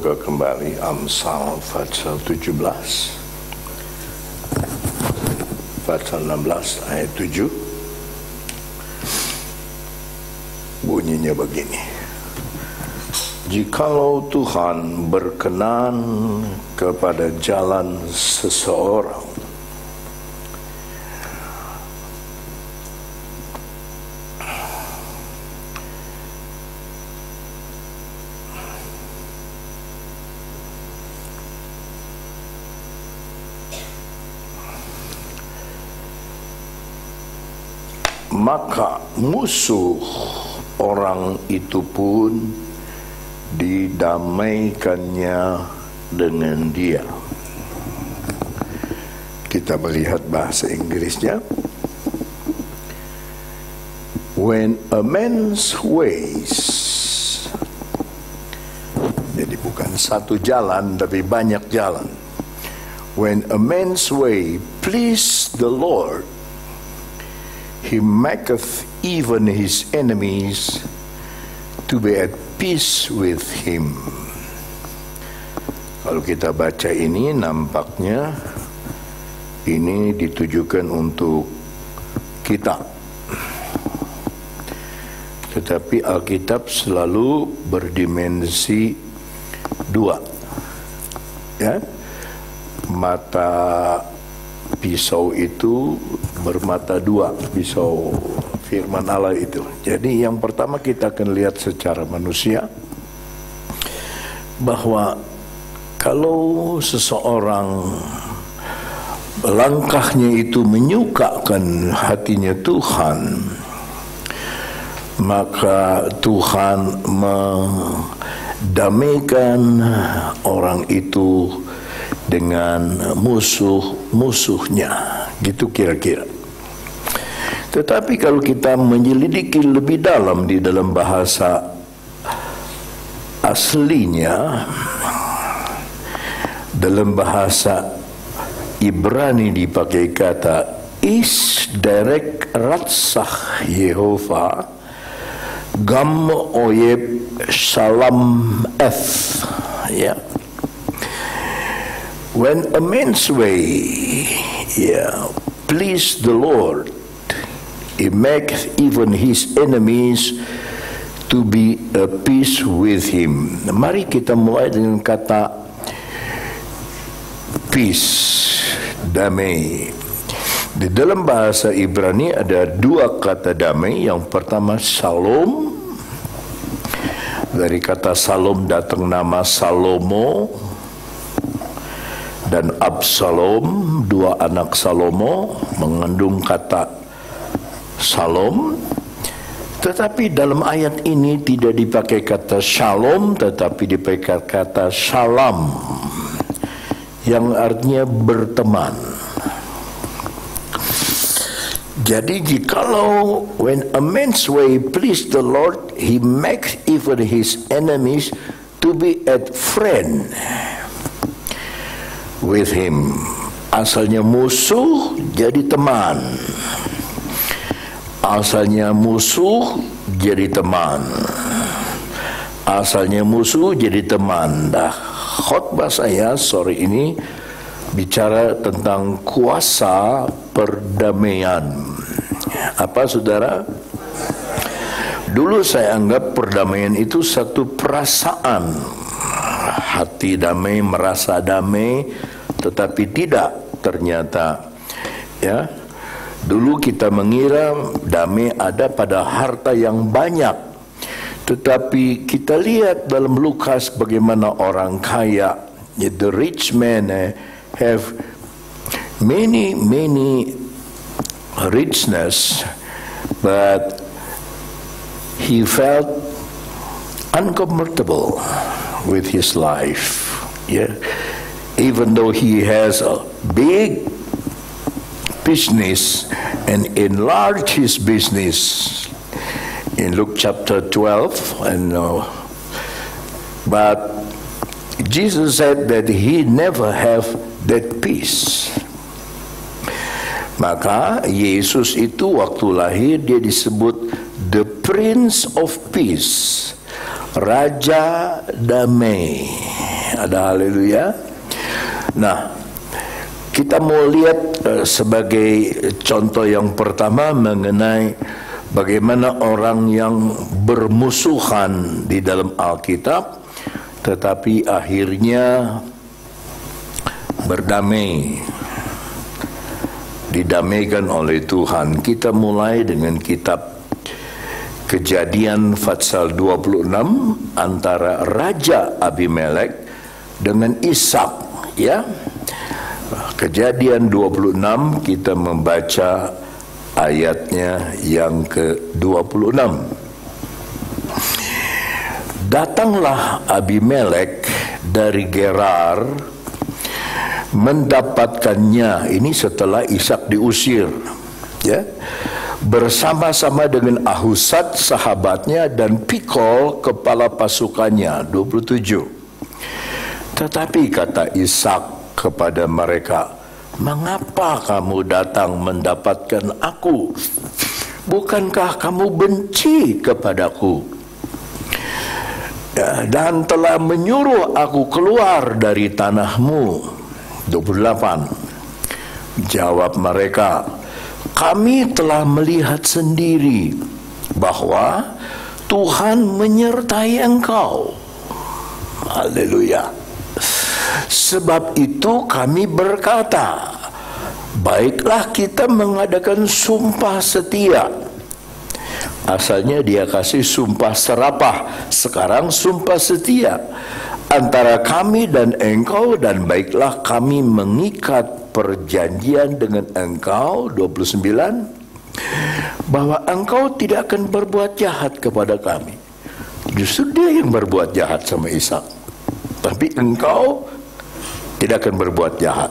buka kembali Amsal pasal 17 pasal 16 ayat 7. Bunyinya begini: jikalau Tuhan berkenan kepada jalan seseorang, maka musuh orang itu pun didamaikannya dengan dia. Kita melihat bahasa Inggrisnya. When a man's ways, jadi bukan satu jalan tapi banyak jalan. When a man's way please the Lord, He maketh even his enemies to be at peace with him. Kalau kita baca ini, nampaknya ini ditujukan untuk kita. Tetapi Alkitab selalu berdimensi dua, ya. Mata pisau itu bermata dua, pisau firman Allah itu. Jadi yang pertama kita akan lihat secara manusia, bahwa kalau seseorang langkahnya itu menyukakan hatinya Tuhan, maka Tuhan mendamaikan orang itu dengan musuh-musuhnya, gitu kira-kira. Tetapi kalau kita menyelidiki lebih dalam di dalam bahasa aslinya, dalam bahasa Ibrani dipakai kata is derek ratsah Yehova gam oyeb salam eth, ya. When a man's way, please the Lord, He makes even his enemies to be at peace with him. Mari kita mulai dengan kata peace, damai. Di dalam bahasa Ibrani ada dua kata damai. Yang pertama shalom. Dari kata shalom datang nama Salomo dan Absalom, dua anak Salomo, mengandung kata Shalom. Tetapi dalam ayat ini tidak dipakai kata shalom, tetapi dipakai kata shalom, yang artinya berteman. Jadi jikalau when a man's way please the Lord, he makes even his enemies to be at friend with him. Asalnya musuh jadi teman. Asalnya musuh jadi teman. Asalnya musuh jadi teman. Dah khotbah saya sore ini bicara tentang kuasa perdamaian. Apa saudara? Dulu saya anggap perdamaian itu satu perasaan. Hati damai, merasa damai, tetapi tidak ternyata, ya. Dulu kita mengira damai ada pada harta yang banyak, tetapi kita lihat dalam Lukas bagaimana orang kaya, the rich man have many richness, but he felt uncomfortable with his life. Yeah, even though he has a big business and enlarge his business in Luke chapter 12, and but Jesus said that he never have that peace. Maka Yesus itu waktu lahir dia disebut the Prince of Peace, Raja Damai. Ada haleluya. Nah, kita mau lihat sebagai contoh yang pertama mengenai bagaimana orang yang bermusuhan di dalam Alkitab tetapi akhirnya berdamai, didamaikan oleh Tuhan. Kita mulai dengan kitab Kejadian pasal 26 antara Raja Abimelek dengan Ishak, ya. Kejadian 26 kita membaca ayatnya yang ke-26. Datanglah Abimelek dari Gerar mendapatkannya, ini setelah Ishak diusir, ya, bersama-sama dengan Ahuzat sahabatnya dan Pikol kepala pasukannya. 27. Tetapi kata Ishak kepada mereka, mengapa kamu datang mendapatkan aku? Bukankah kamu benci kepadaku? Dan telah menyuruh aku keluar dari tanahmu. 28. Jawab mereka, kami telah melihat sendiri bahwa Tuhan menyertai engkau. Haleluya. Sebab itu kami berkata, baiklah kita mengadakan sumpah setia. Asalnya dia kasih sumpah serapah, sekarang sumpah setia antara kami dan engkau, dan baiklah kami mengikat perjanjian dengan engkau. 29. Bahwa engkau tidak akan berbuat jahat kepada kami. Justru dia yang berbuat jahat sama Ishak, tapi engkau tidak akan berbuat jahat.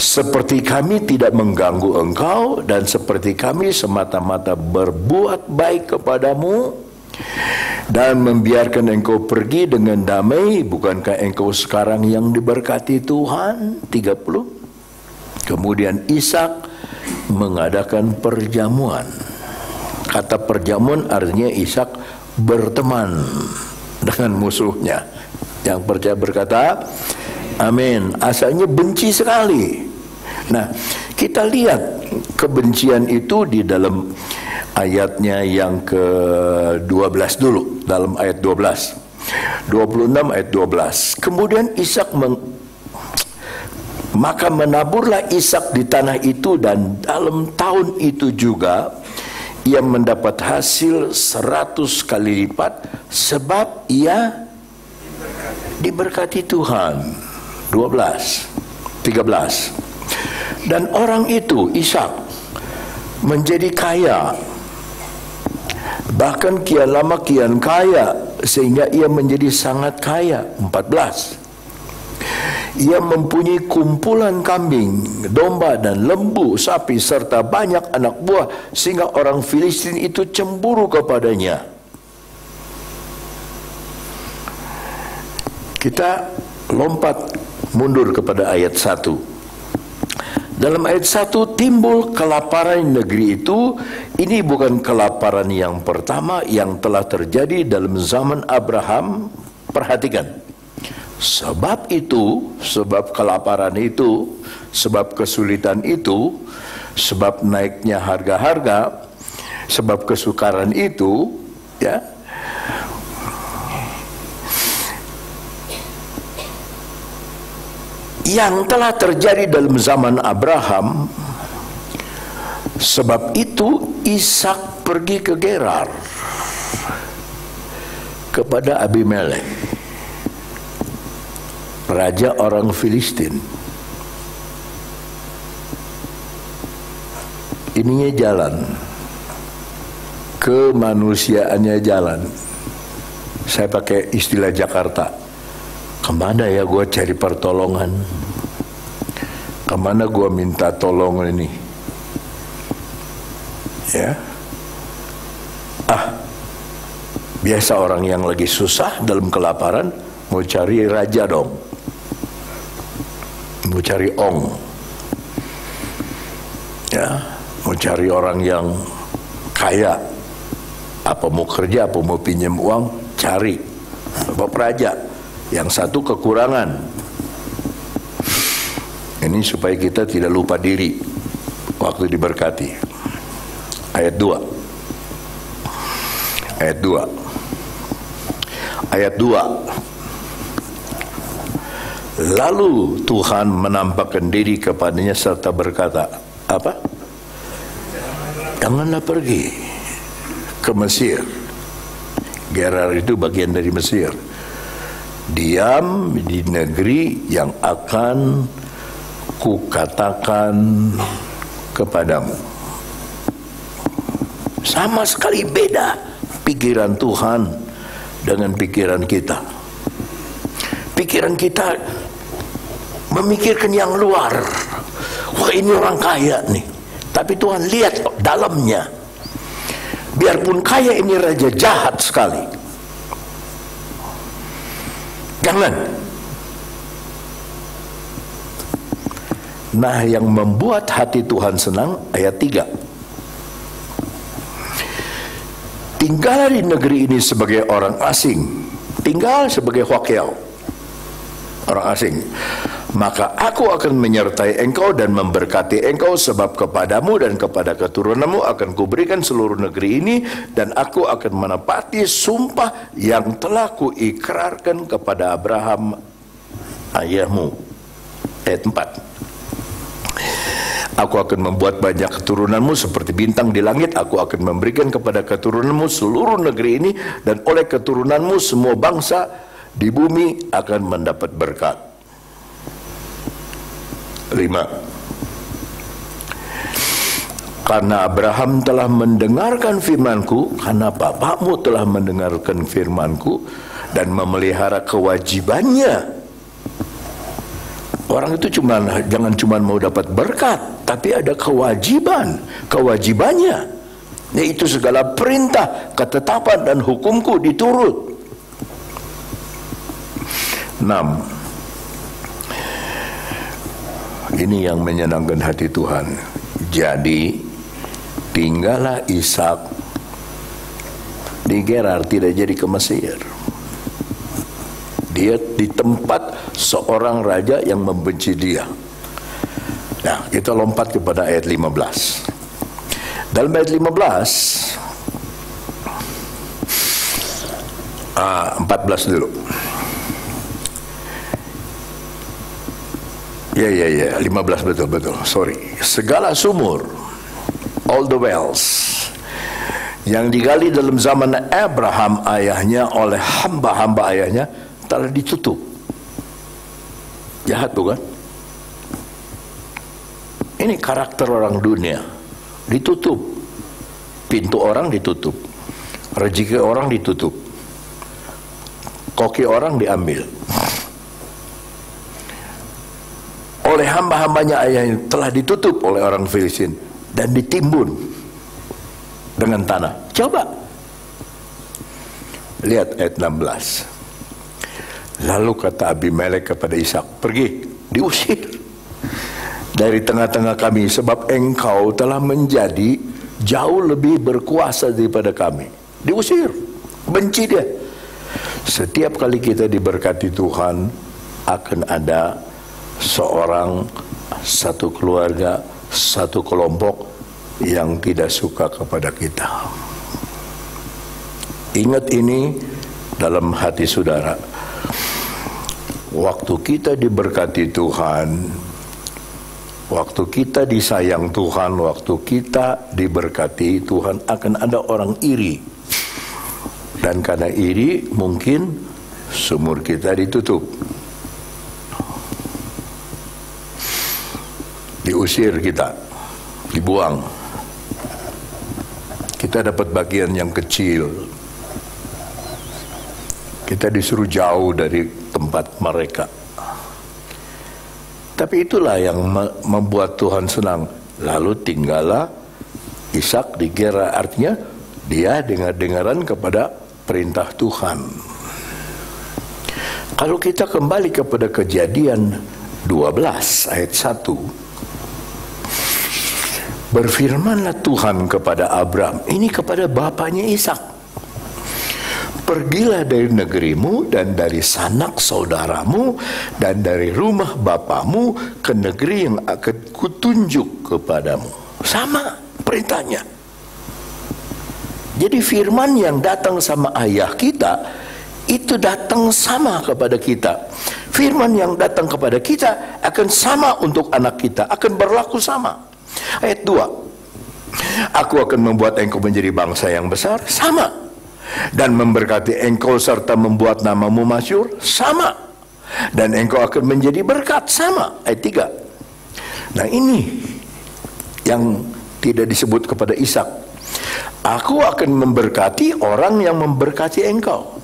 Seperti kami tidak mengganggu engkau, dan seperti kami semata-mata berbuat baik kepadamu dan membiarkan engkau pergi dengan damai. Bukankah engkau sekarang yang diberkati Tuhan? 30. Kemudian Ishak mengadakan perjamuan. Kata perjamuan artinya Ishak berteman dengan musuhnya. Yang percaya berkata amin. Asalnya benci sekali. Nah, kita lihat kebencian itu di dalam ayatnya yang ke-12 dulu, dalam ayat 12. 26 ayat 12. Kemudian Ishak maka menaburlah Ishak di tanah itu, dan dalam tahun itu juga ia mendapat hasil 100 kali lipat, sebab ia diberkati Tuhan. 13. Dan orang itu, Ishak, menjadi kaya, bahkan kian lama kian kaya, sehingga ia menjadi sangat kaya. 14. Ia mempunyai kumpulan kambing, domba dan lembu, sapi, serta banyak anak buah, sehingga orang Filistin itu cemburu kepadanya. Kita lompat mundur kepada ayat 1. Dalam ayat 1 timbul kelaparan negeri itu. Ini bukan kelaparan yang pertama yang telah terjadi dalam zaman Abraham. Perhatikan. Sebab itu, sebab kelaparan itu, sebab kesulitan itu, sebab naiknya harga-harga, sebab kesukaran itu, ya, yang telah terjadi dalam zaman Abraham. Sebab itu Ishak pergi ke Gerar kepada Abimelek, raja orang Filistin. Ininya jalan, kemanusiaannya jalan. Saya pakai istilah Jakarta, kemana ya gue cari pertolongan? Kemana gue minta tolong ini? Ya, biasa orang yang lagi susah dalam kelaparan mau cari raja dong, mau cari ong, ya, mau cari orang yang kaya. Apa mau kerja, apa mau pinjam uang, cari bapak raja. yang satu kekurangan. Ini supaya kita tidak lupa diri waktu diberkati. Ayat 2. Ayat 2. Ayat 2. Lalu Tuhan menampakkan diri kepadanya serta berkata, apa? Janganlah pergi ke Mesir. Gerar itu bagian dari Mesir. Diam di negeri yang akan kukatakan kepadamu. Sama sekali beda pikiran Tuhan dengan pikiran kita. Pikiran kita memikirkan yang luar. Wah, ini orang kaya nih. Tapi Tuhan lihat dalamnya. Biarpun kaya, ini raja jahat sekali. Jangan. Nah, yang membuat hati Tuhan senang, ayat 3. Tinggal di negeri ini sebagai orang asing. Tinggal sebagai wakyau, orang asing. Maka aku akan menyertai engkau dan memberkati engkau, sebab kepadamu dan kepada keturunanmu akan kuberikan seluruh negeri ini, dan aku akan menepati sumpah yang telah kuikrarkan kepada Abraham ayahmu. Ayat 4. Aku akan membuat banyak keturunanmu seperti bintang di langit. Aku akan memberikan kepada keturunanmu seluruh negeri ini, dan oleh keturunanmu semua bangsa di bumi akan mendapat berkat. 5. Karena Abraham telah mendengarkan firmanku, karena bapakmu telah mendengarkan firmanku dan memelihara kewajibannya. Orang itu jangan cuma mau dapat berkat, tapi ada kewajibannya, yaitu segala perintah, ketetapan dan hukumku diturut. 6. Ini yang menyenangkan hati Tuhan. Jadi tinggallah Ishak di Gerar, tidak jadi ke Mesir. Dia di tempat seorang raja yang membenci dia. Nah, kita lompat kepada ayat 15. Dalam ayat 15, 14 dulu. Ya, 15 betul. Sorry. Segala sumur, all the wells, yang digali dalam zaman Abraham ayahnya oleh hamba-hamba ayahnya telah ditutup. Jahat bukan? Ini karakter orang dunia. Ditutup. Pintu orang ditutup. Rezeki orang ditutup. Koki orang diambil. Oleh hamba-hambanya ayahnya telah ditutup oleh orang Filistin dan ditimbun dengan tanah. Coba lihat ayat 16. Lalu kata Abimelek kepada Ishak, pergi, diusir dari tengah-tengah kami, sebab engkau telah menjadi jauh lebih berkuasa daripada kami. Diusir, benci dia. Setiap kali kita diberkati Tuhan, akan ada seorang, satu keluarga, satu kelompok yang tidak suka kepada kita. Ingat ini dalam hati saudara. Waktu kita diberkati Tuhan, waktu kita disayang Tuhan, waktu kita diberkati Tuhan, akan ada orang iri. Dan karena iri, mungkin sumur kita ditutup, diusir kita, dibuang. Kita dapat bagian yang kecil. Kita disuruh jauh dari tempat mereka. Tapi itulah yang membuat Tuhan senang. Lalu tinggallah Ishak di Gerar, artinya dia dengar-dengaran kepada perintah Tuhan. Kalau kita kembali kepada Kejadian 12 ayat 1, berfirmanlah Tuhan kepada Abraham, ini kepada bapaknya Ishak, pergilah dari negerimu dan dari sanak saudaramu dan dari rumah bapamu ke negeri yang akan kutunjuk kepadamu. Sama perintahnya. Jadi firman yang datang sama ayah kita, itu datang sama kepada kita. Firman yang datang kepada kita akan sama untuk anak kita, akan berlaku sama. Ayat 2, aku akan membuat engkau menjadi bangsa yang besar, sama. Dan memberkati engkau serta membuat namamu masyhur, sama. Dan engkau akan menjadi berkat, sama. Ayat 3. Nah ini yang tidak disebut kepada Ishak. Aku akan memberkati orang yang memberkati engkau,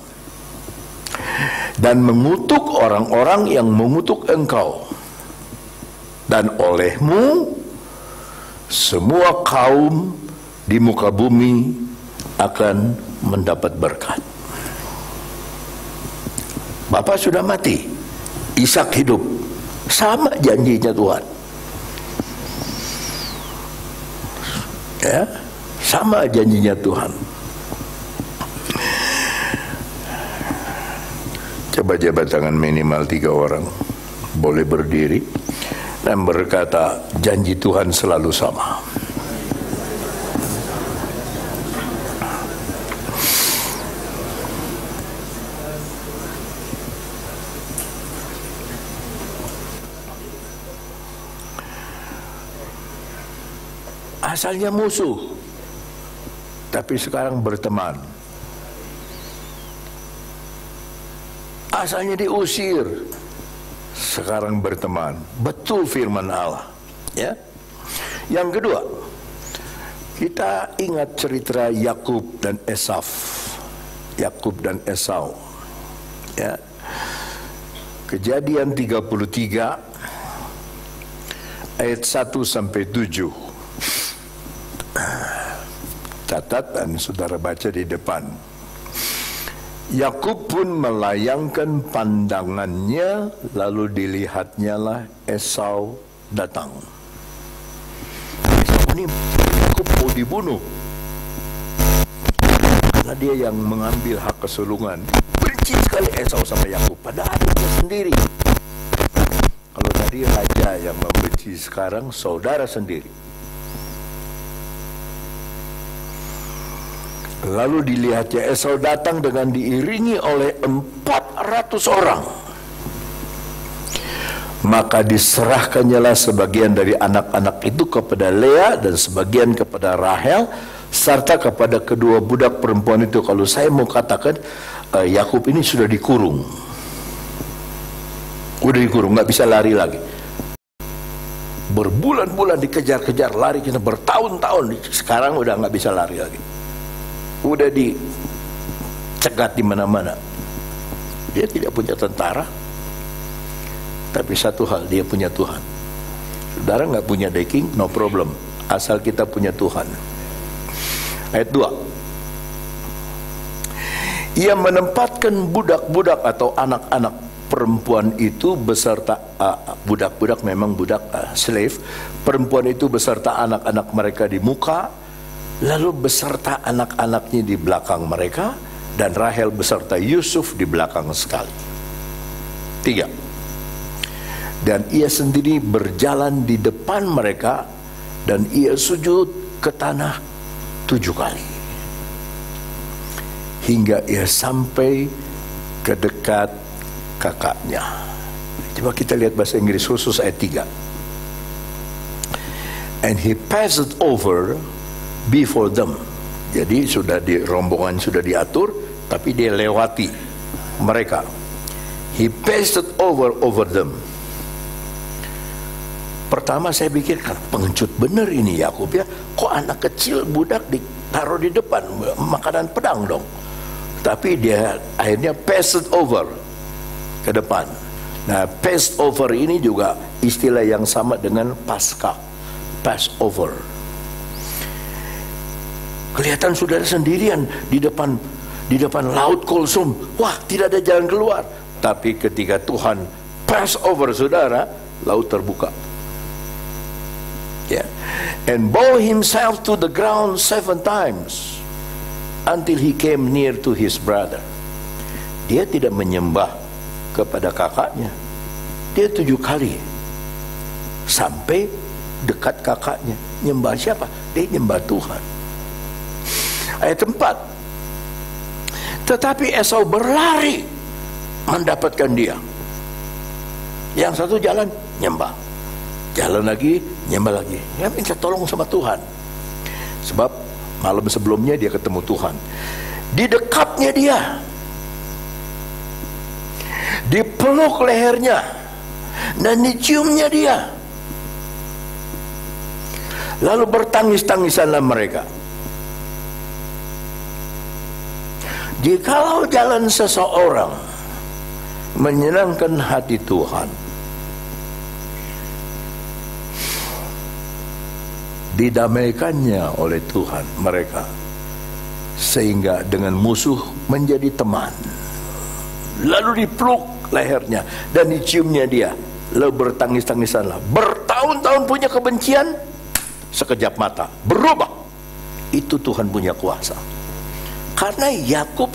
dan mengutuk orang-orang yang mengutuk engkau. Dan olehmu semua kaum di muka bumi akan mendapat berkat. Bapak sudah mati, Ishak hidup, sama janjinya Tuhan. Ya, sama janjinya Tuhan. Coba jabat tangan minimal 3 orang, boleh berdiri dan berkata, janji Tuhan selalu sama. Asalnya musuh, tapi sekarang berteman. Asalnya diusir, sekarang berteman. Betul firman Allah. Ya. Yang kedua, kita ingat cerita Yakub dan Esau. Yakub dan Esau. Ya. Kejadian 33 ayat 1 sampai 7. Catat dan saudara baca di depan. Yakub pun melayangkan pandangannya, lalu dilihatnya lah Esau datang. Esau ini Yakub mau dibunuh karena dia yang mengambil hak kesulungan. Benci sekali Esau sama Yakub, padahal adiknya sendiri. Kalau tadi raja yang membenci, sekarang saudara sendiri. Lalu dilihatnya Esau datang dengan diiringi oleh 400 orang. Maka diserahkannyalah sebagian dari anak-anak itu kepada Lea dan sebagian kepada Rahel, serta kepada kedua budak perempuan itu. Kalau saya mau katakan, Yakub ini sudah dikurung. Udah dikurung, nggak bisa lari lagi. Berbulan-bulan dikejar-kejar, lari kita bertahun-tahun. Sekarang udah nggak bisa lari lagi. Udah dicegat di mana-mana. Dia tidak punya tentara, tapi satu hal, dia punya Tuhan. Saudara nggak punya backing, no problem, asal kita punya Tuhan. Ayat 2. Ia menempatkan budak-budak atau anak-anak perempuan itu beserta budak-budak, memang budak slave, perempuan itu beserta anak-anak mereka di muka, lalu beserta anak-anaknya di belakang mereka, dan Rahel beserta Yusuf di belakang sekali. 3. Dan ia sendiri berjalan di depan mereka, dan ia sujud ke tanah 7 kali, hingga ia sampai ke dekat kakaknya. Coba kita lihat bahasa Inggris khusus ayat 3. And he passed over before them. Jadi sudah di rombongan sudah diatur, tapi dia lewati mereka. He passed over them. Pertama saya pikir, kan pengecut bener ini Yakub ya. Kok anak kecil budak ditaruh di depan, makanan pedang dong. Tapi dia akhirnya passed over ke depan. Nah, passed over ini juga istilah yang sama dengan Paskah, Passover. Kelihatan saudara sendirian di depan laut Kulsum. Wah, tidak ada jalan keluar. Tapi ketika Tuhan pass over saudara, laut terbuka. Yeah. And bow himself to the ground 7 times until he came near to his brother. Dia tidak menyembah kepada kakaknya. Dia 7 kali sampai dekat kakaknya. Nyembah siapa? Dia nyembah Tuhan. Ayat 4. Tetapi Esau berlari mendapatkan dia. Yang satu jalan nyembah, jalan lagi nyembah lagi. Dia minta tolong sama Tuhan. Sebab malam sebelumnya dia ketemu Tuhan. Di dekapnya dia, dipeluk lehernya dan diciumnya dia. Lalu bertangis-tangisanlah mereka. Jikalau jalan seseorang menyenangkan hati Tuhan, didamaikannya oleh Tuhan mereka, sehingga dengan musuh menjadi teman. Lalu dipeluk lehernya dan diciumnya dia. Lalu bertangis-tangisanlah. Bertahun-tahun punya kebencian, sekejap mata berubah. Itu Tuhan punya kuasa. Karena Yakub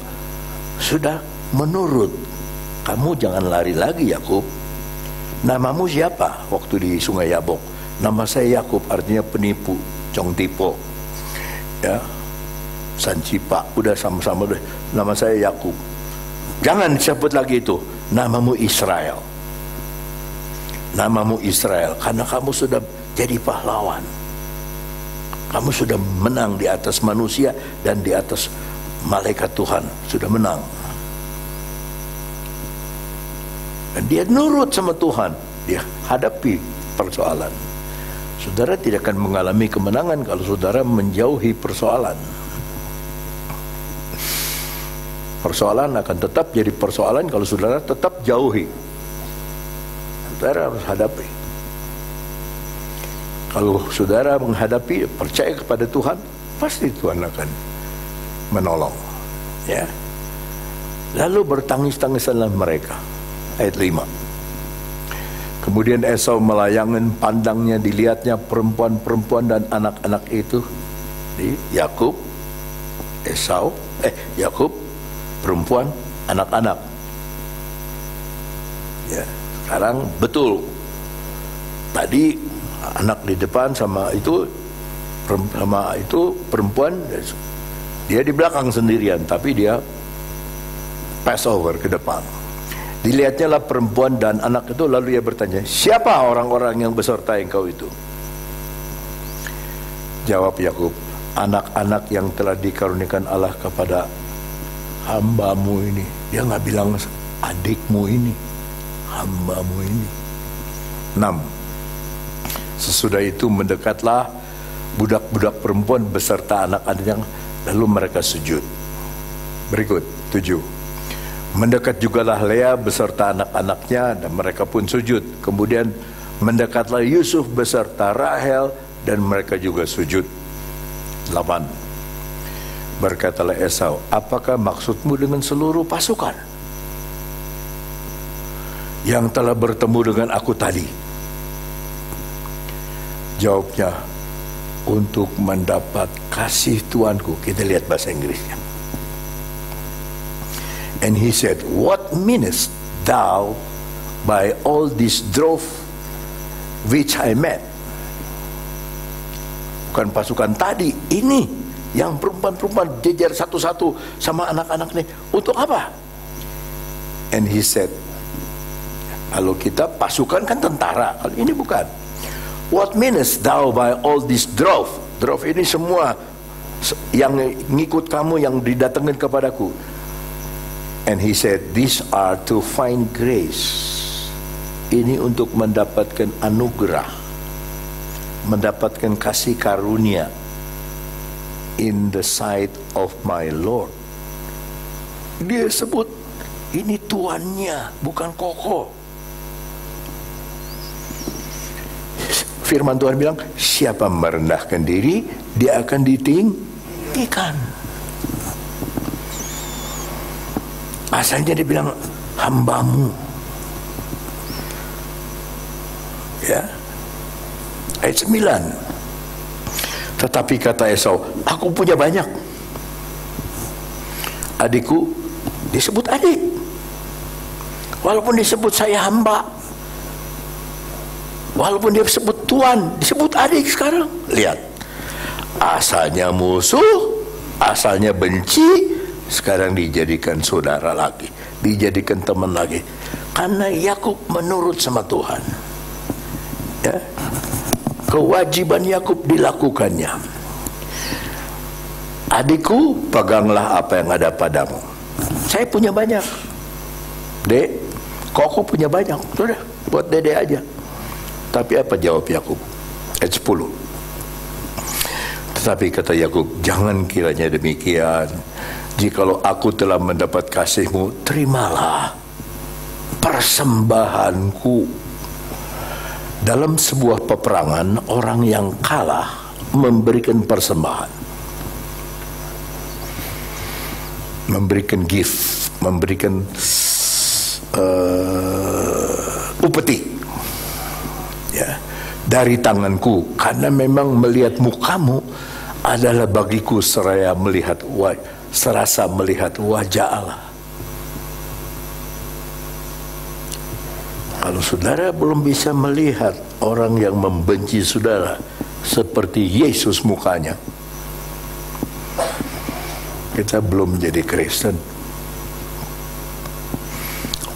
sudah menurut. Kamu jangan lari lagi, Yakub. Namamu siapa? Waktu di Sungai Yabok, nama saya Yakub, artinya penipu, cong tipo, ya, sancipa. Udah sama-sama deh. Nama saya Yakub. Jangan disebut lagi itu. Namamu Israel. Namamu Israel, karena kamu sudah jadi pahlawan. Kamu sudah menang di atas manusia dan di atas malaikat Tuhan. Sudah menang. Dan dia nurut sama Tuhan. Dia hadapi persoalan. Saudara tidak akan mengalami kemenangan kalau saudara menjauhi persoalan. Persoalan akan tetap jadi persoalan kalau saudara tetap jauhi. Saudara harus hadapi. Kalau saudara menghadapi, percaya kepada Tuhan, pasti Tuhan akan menolong. Ya. Lalu bertangis-tangisanlah mereka. Ayat 5. Kemudian Esau melayangkan pandangnya, dilihatnya perempuan-perempuan dan anak-anak itu. Yakub, Esau, Yakub, perempuan, anak-anak. Ya, sekarang betul. Tadi anak di depan sama itu perempuan, dia di belakang sendirian, tapi dia pass over ke depan. Dilihatnya lah perempuan dan anak itu, lalu ia bertanya, siapa orang-orang yang beserta engkau itu? Jawab Yakub, anak-anak yang telah dikaruniakan Allah kepada hambamu ini. Dia nggak bilang adikmu ini, hambamu ini. 6. Sesudah itu mendekatlah budak-budak perempuan beserta anak-anaknya, lalu mereka sujud. Berikut 7. Mendekat jugalah Lea beserta anak-anaknya dan mereka pun sujud. Kemudian mendekatlah Yusuf beserta Rahel dan mereka juga sujud. 8. Berkatalah Esau, apakah maksudmu dengan seluruh pasukan yang telah bertemu dengan aku tadi? Jawabnya, untuk mendapat kasih Tuanku. Kita lihat bahasa Inggrisnya. And he said, what meanest thou by all this drove which I met? Bukan pasukan tadi, ini yang perempuan-perempuan jejer satu-satu sama anak-anak ini. Untuk apa? And he said, kalau kita pasukan kan tentara, kalau ini bukan. What meanest thou by all this drove? Drove ini semua yang ngikut kamu, yang didatangkan kepadaku. And he said, these are to find grace. Ini untuk mendapatkan anugerah, mendapatkan kasih karunia in the sight of my Lord. Dia sebut ini tuannya, bukan koko. Firman Tuhan bilang, siapa merendahkan diri, dia akan ditinggikan. Asalnya dia bilang hambamu. Ya. Ayat 9. Tetapi kata Esau, aku punya banyak. Adikku disebut adik. Walaupun disebut saya hamba, walaupun dia sebut Tuhan, disebut adik sekarang. Lihat, asalnya musuh, asalnya benci, sekarang dijadikan saudara lagi, dijadikan teman lagi. Karena Yakub menurut sama Tuhan, ya, kewajiban Yakub dilakukannya. Adikku, peganglah apa yang ada padamu. Saya punya banyak, Dek. Koko punya banyak, sudah buat Dede aja. Tapi apa jawab Yakub? Ayat 10. Tetapi kata Yakub, jangan kiranya demikian. Jikalau aku telah mendapat kasihmu, terimalah persembahanku. Dalam sebuah peperangan, orang yang kalah memberikan persembahan, memberikan gift, memberikan upeti, ya, dari tanganku, karena memang melihat mukamu adalah bagiku serasa melihat wajah Allah. Kalau saudara belum bisa melihat orang yang membenci saudara seperti Yesus mukanya, kita belum jadi Kristen.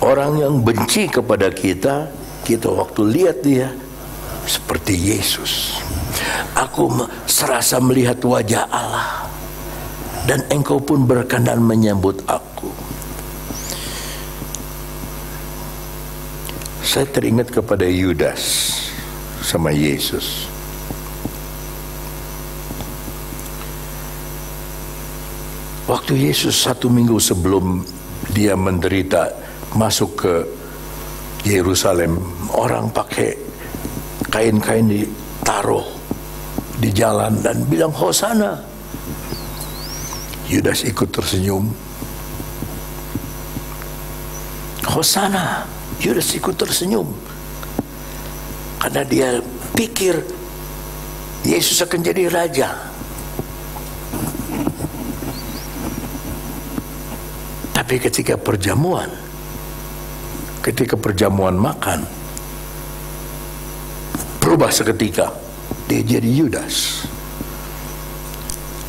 Orang yang benci kepada kita, kita waktu lihat dia seperti Yesus. Aku serasa melihat wajah Allah, dan engkau pun berkenan menyambut aku. Saya teringat kepada Yudas sama Yesus. Waktu Yesus 1 minggu sebelum dia menderita masuk ke Yerusalem, orang pakai kain-kain ditaruh di jalan dan bilang Hosana. Yudas ikut tersenyum. Hosana. Yudas ikut tersenyum karena dia pikir Yesus akan jadi raja. Tapi ketika perjamuan makan, berubah seketika, dia jadi Yudas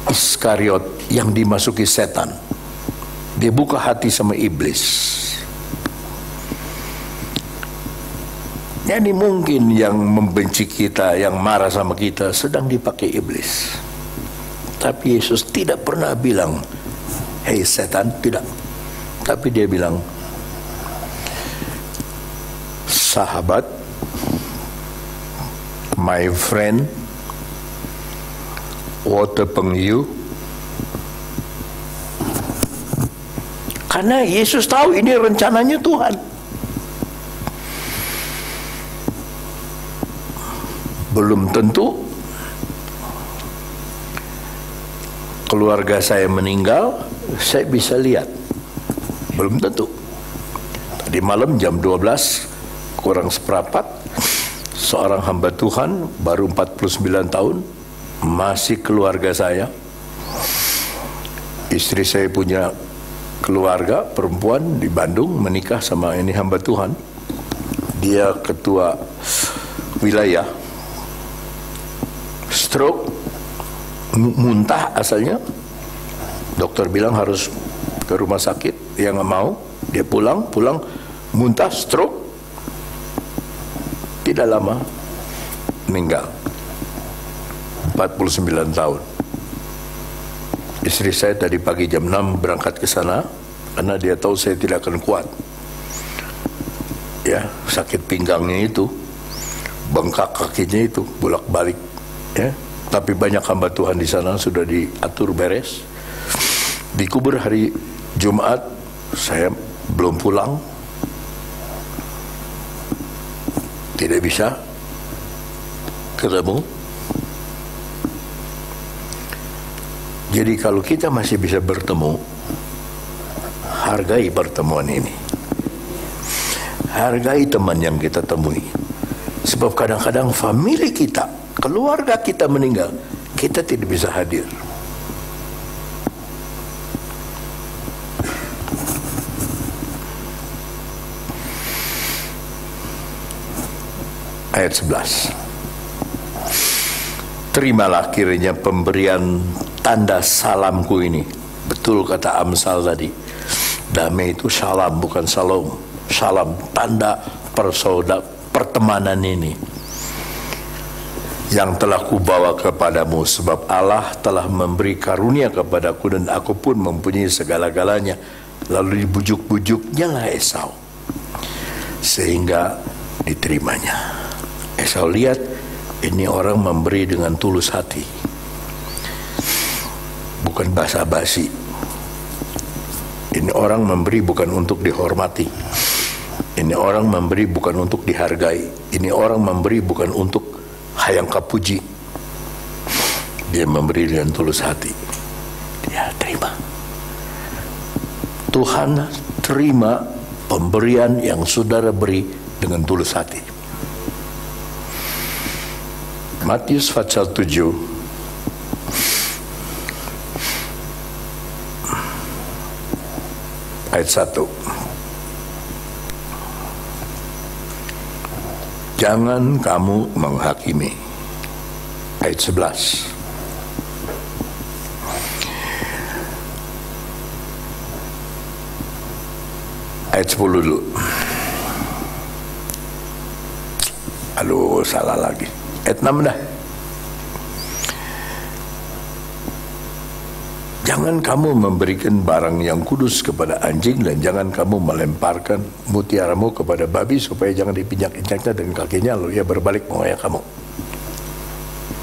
Iskariot yang dimasuki setan. Dia buka hati sama iblis. Jadi mungkin yang membenci kita, yang marah sama kita, sedang dipakai iblis. Tapi Yesus tidak pernah bilang, hei setan, tidak. Tapi dia bilang, sahabat, my friend, water penghiu. Karena Yesus tahu ini rencananya Tuhan. Belum tentu keluarga saya meninggal, saya bisa lihat. Belum tentu. Tadi malam jam 12 kurang seperempat, seorang hamba Tuhan baru 49 tahun, masih keluarga saya. Istri saya punya keluarga perempuan di Bandung, menikah sama ini hamba Tuhan. Dia ketua wilayah. Stroke, muntah asalnya. Dokter bilang harus ke rumah sakit, dia nggak mau. Dia pulang muntah, stroke. Tidak lama meninggal. 49 tahun. Istri saya tadi pagi jam 6 berangkat ke sana karena dia tahu saya tidak akan kuat. Ya, sakit pinggangnya itu, bengkak kakinya itu, bolak-balik. Ya, tapi banyak hamba Tuhan di sana sudah diatur beres. Dikubur hari Jumat, saya belum pulang, tidak bisa ketemu. Jadi kalau kita masih bisa bertemu, hargai pertemuan ini, hargai teman yang kita temui. Sebab kadang-kadang famili kita, keluarga kita meninggal, kita tidak bisa hadir. ayat 11. Terimalah kiranya pemberian tanda salamku ini. Betul kata Amsal tadi. Damai itu salam, bukan salam. Salam, tanda pertemanan ini yang telah kubawa kepadamu, sebab Allah telah memberi karunia kepadaku dan aku pun mempunyai segala-galanya. Lalu dibujuk-bujuknya lah Esau sehingga diterimanya. Esau lihat ini orang memberi dengan tulus hati, bukan basa-basi. Ini orang memberi bukan untuk dihormati. Ini orang memberi bukan untuk dihargai. Ini orang memberi bukan untuk hayang kapuji. Dia memberi dengan tulus hati. Dia terima. Tuhan terima pemberian yang saudara beri dengan tulus hati. Matius pasal 7 ayat 1. Jangan kamu menghakimi. Ayat 11. Ayat 10 dulu. Aduh, salah lagi. Ayat 6 dah. Jangan kamu memberikan barang yang kudus kepada anjing, dan jangan kamu melemparkan mutiaramu kepada babi supaya jangan dipinjak-injaknya dengan kakinya lalu ia berbalik mengoyak kamu.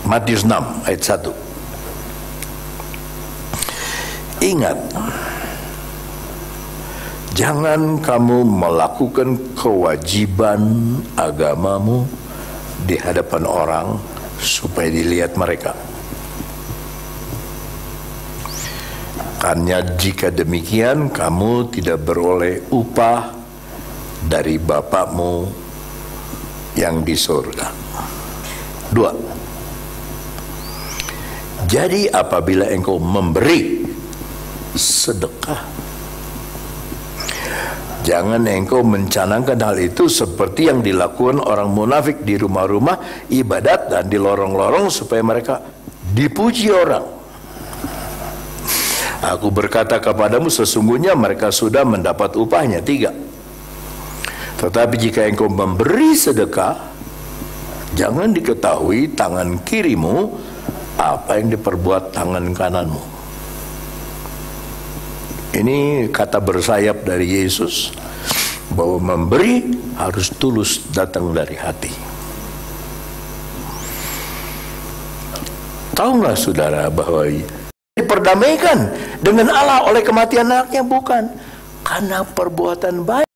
Matius 6 ayat 1. Ingat, jangan kamu melakukan kewajiban agamamu di hadapan orang supaya dilihat mereka. Karena jika demikian kamu tidak beroleh upah dari Bapakmu yang di surga. 2. Jadi apabila engkau memberi sedekah, jangan engkau mencanangkan hal itu seperti yang dilakukan orang munafik di rumah-rumah ibadat dan di lorong-lorong supaya mereka dipuji orang. Aku berkata kepadamu, sesungguhnya mereka sudah mendapat upahnya. 3. Tetapi jika engkau memberi sedekah, jangan diketahui tangan kirimu apa yang diperbuat tangan kananmu. Ini kata bersayap dari Yesus, bahwa memberi harus tulus datang dari hati. Tahu nggak saudara bahwa diperdamaikan dengan Allah oleh kematian anaknya? Bukan karena perbuatan baik.